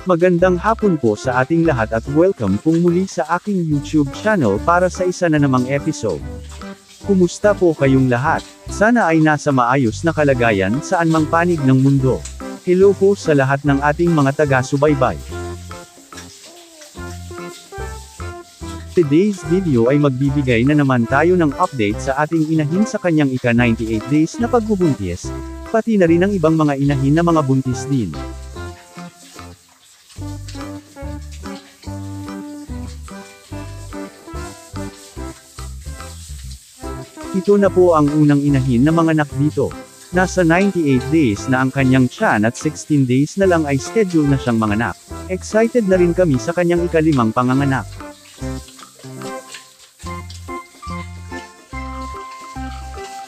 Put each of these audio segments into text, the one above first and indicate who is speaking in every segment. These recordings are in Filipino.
Speaker 1: Magandang hapon po sa ating lahat at welcome pong muli sa aking YouTube channel para sa isa na namang episode. Kumusta po kayong lahat? Sana ay nasa maayos na kalagayan saan mang panig ng mundo. Hello po sa lahat ng ating mga taga-subaybay. Today's video ay magbibigay na naman tayo ng update sa ating inahin sa kanyang ika-98 days na pagbubuntis, pati na rin ang ibang mga inahin na mga buntis din. Ito na po ang unang inahin na manganak dito. Nasa 98 days na ang kanyang tiyan at 16 days na lang ay schedule na siyang manganak. Excited na rin kami sa kanyang ika-5 panganganak.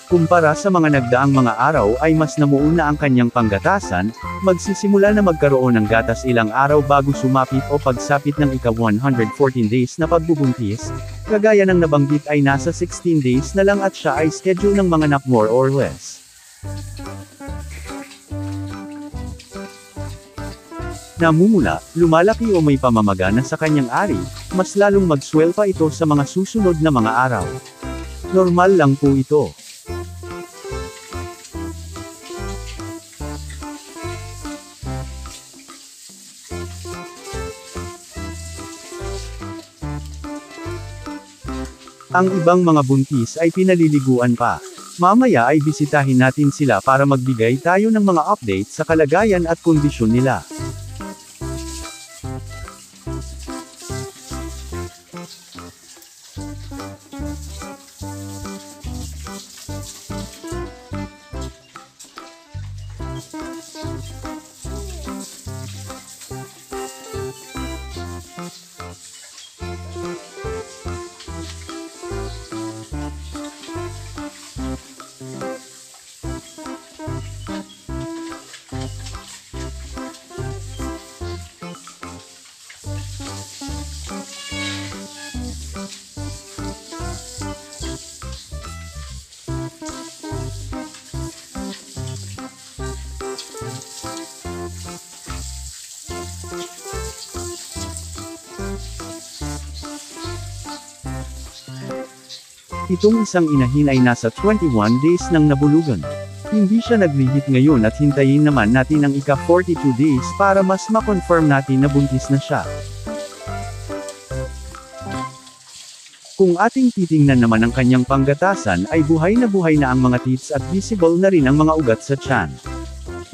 Speaker 1: Kumpara sa mga nagdaang mga araw ay mas namuon na ang kanyang panggatasan, magsisimula na magkaroon ng gatas ilang araw bago sumapit o pagsapit ng ika-114 days na pagbubuntis, kagaya ng nabanggit ay nasa 16 days na lang at siya ay schedule ng manganak more or less. Namumula, lumalaki o may pamamaga na sa kanyang ari, mas lalong magswell pa ito sa mga susunod na mga araw. Normal lang po ito. Ang ibang mga buntis ay pinaliliguan pa. Mamaya ay bisitahin natin sila para magbigay tayo ng mga update sa kalagayan at kondisyon nila. Itong isang inahin ay nasa 21 days nang nabulugan. Hindi siya naglihit ngayon at hintayin naman natin ang ika-42 days para mas ma-confirm natin na buntis na siya. Kung ating titingnan naman ang kanyang panggatasan ay buhay na ang mga teats at visible na rin ang mga ugat sa tiyan.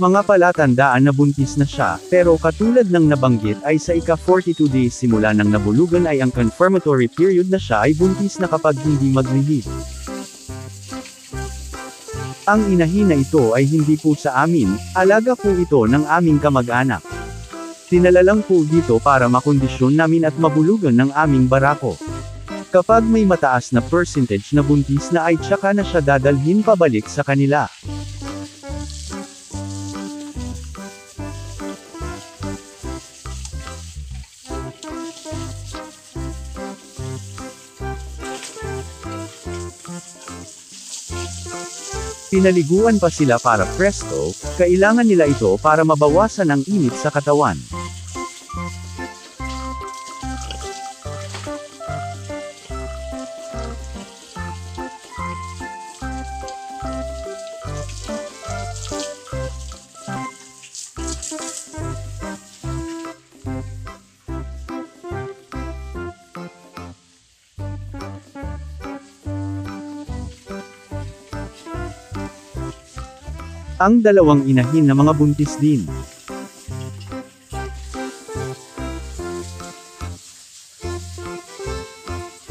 Speaker 1: Mga palatandaan na buntis na siya, pero katulad ng nabanggit ay sa ika-42 days simula ng nabulugan ay ang confirmatory period na siya ay buntis na kapag hindi maglihit. Ang inahin na ito ay hindi po sa amin, alaga po ito ng aming kamag-anak. Tinala lang po dito para makondisyon namin at mabulugan ng aming barako. Kapag may mataas na percentage na buntis na ay tsaka na siya dadalhin pabalik sa kanila. Pinaliguan pa sila para presto, kailangan nila ito para mabawasan ang init sa katawan. Ang dalawang inahin na mga buntis din.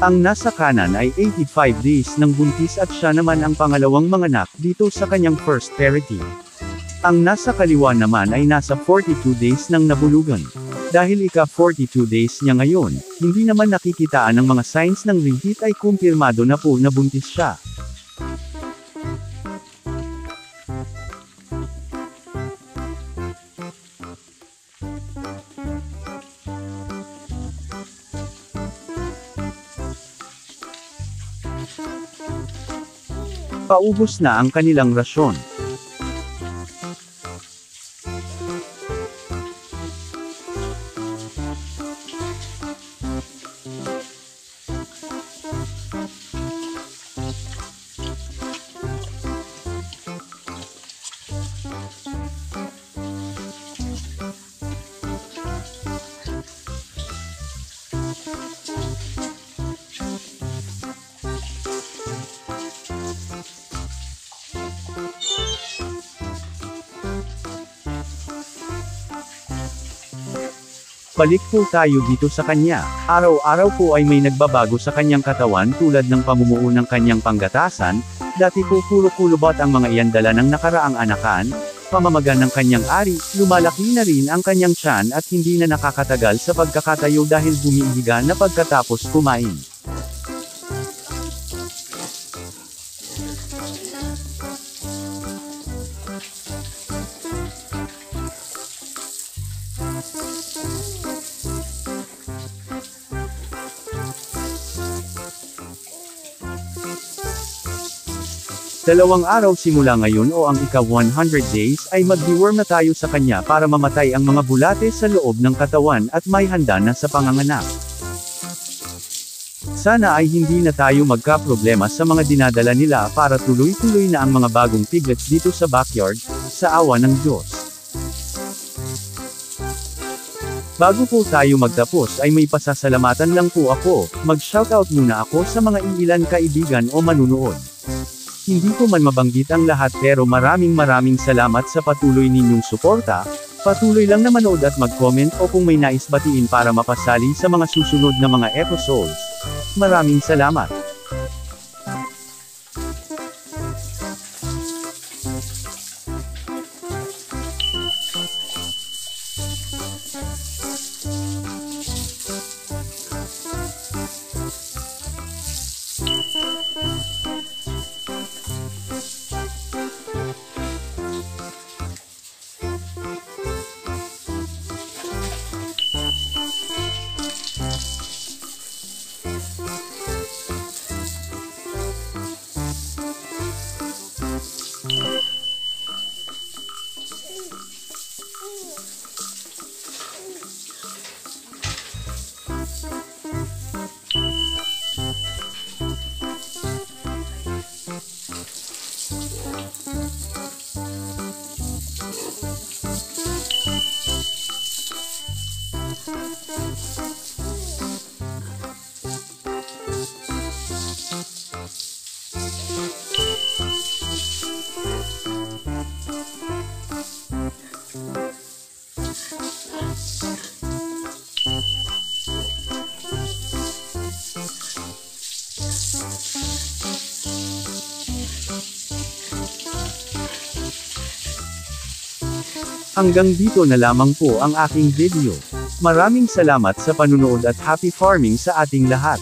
Speaker 1: Ang nasa kanan ay 85 days ng buntis at siya naman ang pangalawang manganak dito sa kanyang first parity. Ang nasa kaliwa naman ay nasa 42 days ng nabulugan. Dahil ika-42 days niya ngayon, hindi naman nakikitaan ng mga signs ng reheat ay kumpirmado na po na buntis siya. Paubos na ang kanilang rasyon. Balik po tayo dito sa kanya. Araw-araw po ay may nagbabago sa kanyang katawan tulad ng pamumuo ng kanyang panggatasan, dati po puro kulubot ang mga iyan dala ng nakaraang anakan, pamamaga ng kanyang ari, lumalaki na rin ang kanyang tiyan at hindi na nakakatagal sa pagkakatayo dahil bumiihiga na pagkatapos kumain. Dalawang araw simula ngayon o ang ika-100 days ay mag-deworm na tayo sa kanya para mamatay ang mga bulate sa loob ng katawan at may handa na sa panganganak. Sana ay hindi na tayo magka-problema sa mga dinadala nila para tuloy-tuloy na ang mga bagong piglets dito sa backyard, sa awa ng Diyos. Bago po tayo magtapos ay may pasasalamatan lang po ako, mag-shoutout muna ako sa mga iilan kaibigan o manunood. Hindi ko man mabanggit ang lahat pero maraming salamat sa patuloy ninyong suporta, patuloy lang na manood at mag-comment o kung may nais batiin para mapasali sa mga susunod na mga episodes. Maraming salamat. Hanggang dito na lamang po ang aking video. Maraming salamat sa panunood at happy farming sa ating lahat.